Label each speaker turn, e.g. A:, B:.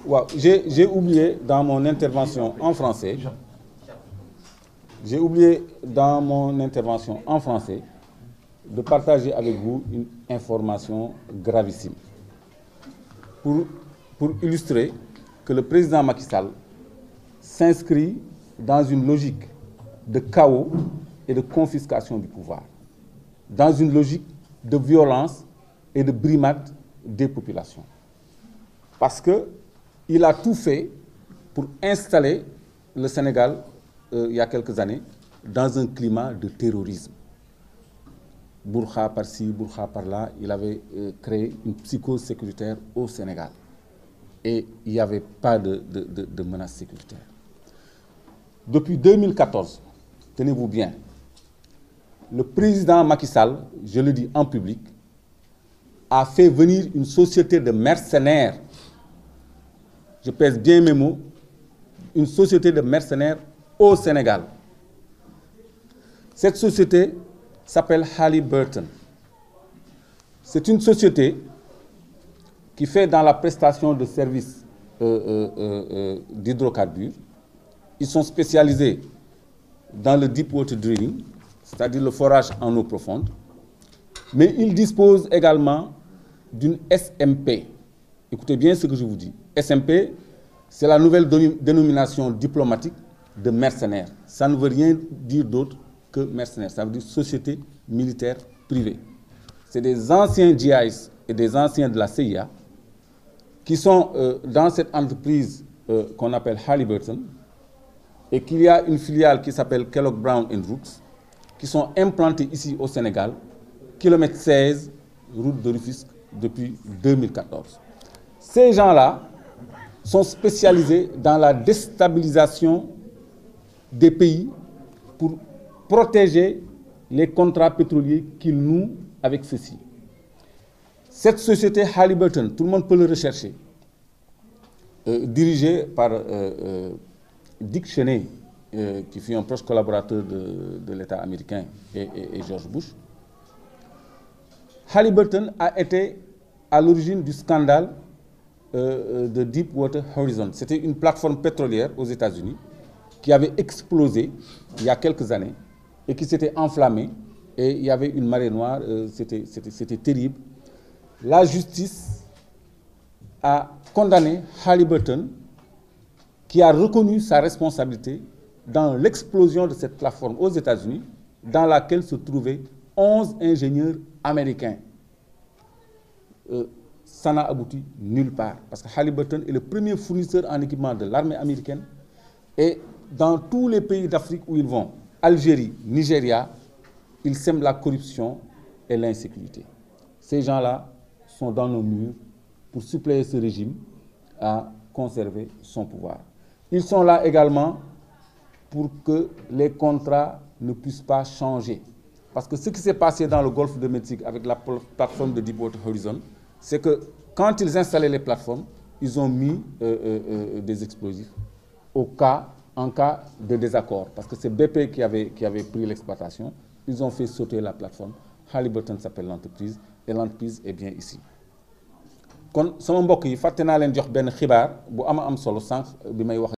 A: waaw j'ai oublié dans mon intervention en français de partager avec vous une information gravissime pour illustrer que le président Macky Sall s'inscrit dans une logique de chaos et de confiscation du pouvoir, dans une logique de violence et de brimade des populations. Parce qu'il a tout fait pour installer le Sénégal, il y a quelques années, dans un climat de terrorisme. Bourkha par-ci, Bourkha par-là, il avait créé une psychose sécuritaire au Sénégal. Et il n'y avait pas de menace sécuritaire. Depuis 2014, tenez-vous bien, le président Macky Sall, je le dis en public, a fait venir une société de mercenaires, je pèse bien mes mots, une société de mercenaires au Sénégal. Cette société s'appelle Halliburton. C'est une société qui fait dans la prestation de services d'hydrocarbures. Ils sont spécialisés dans le deep water drilling, c'est-à-dire le forage en eau profonde, mais ils disposent également d'une SMP. Écoutez bien ce que je vous dis. SMP, c'est la nouvelle dénomination diplomatique de mercenaires. Ça ne veut rien dire d'autre que mercenaires. Ça veut dire société militaire privée. C'est des anciens GIs et des anciens de la CIA qui sont dans cette entreprise qu'on appelle Halliburton, et qu'il y a une filiale qui s'appelle Kellogg Brown & Root, qui sont implantés ici au Sénégal, kilomètre 16, route de Rufisque, depuis 2014. Ces gens-là sont spécialisés dans la déstabilisation des pays pour protéger les contrats pétroliers qu'ils nouent avec ceux-ci. Cette société Halliburton, tout le monde peut le rechercher, dirigée par Dick Cheney, qui fut un proche collaborateur de l'État américain et George Bush. Halliburton a été à l'origine du scandale de Deepwater Horizon. C'était une plateforme pétrolière aux États-Unis qui avait explosé il y a quelques années et qui s'était enflammée, et il y avait une marée noire, c'était terrible. La justice a condamné Halliburton, qui a reconnu sa responsabilité dans l'explosion de cette plateforme aux États-Unis, dans laquelle se trouvaient 11 ingénieurs américains. Ça n'a abouti nulle part, parce que Halliburton est le premier fournisseur en équipement de l'armée américaine, et dans tous les pays d'Afrique où ils vont, Algérie, Nigeria, ils sèment la corruption et l'insécurité. Ces gens-là sont dans nos murs pour suppléer ce régime à conserver son pouvoir. Ils sont là également pour que les contrats ne puissent pas changer. Parce que ce qui s'est passé dans le golfe de Mexique avec la plateforme de Deepwater Horizon, c'est que quand ils installaient les plateformes, ils ont mis des explosifs en cas de désaccord. Parce que c'est BP qui avait pris l'exploitation. Ils ont fait sauter la plateforme. Halliburton s'appelle l'entreprise, et l'entreprise est bien ici. Kon sama mbokk yi fàtte naa leen jox benn xibaar bu am solo sànq bi may wax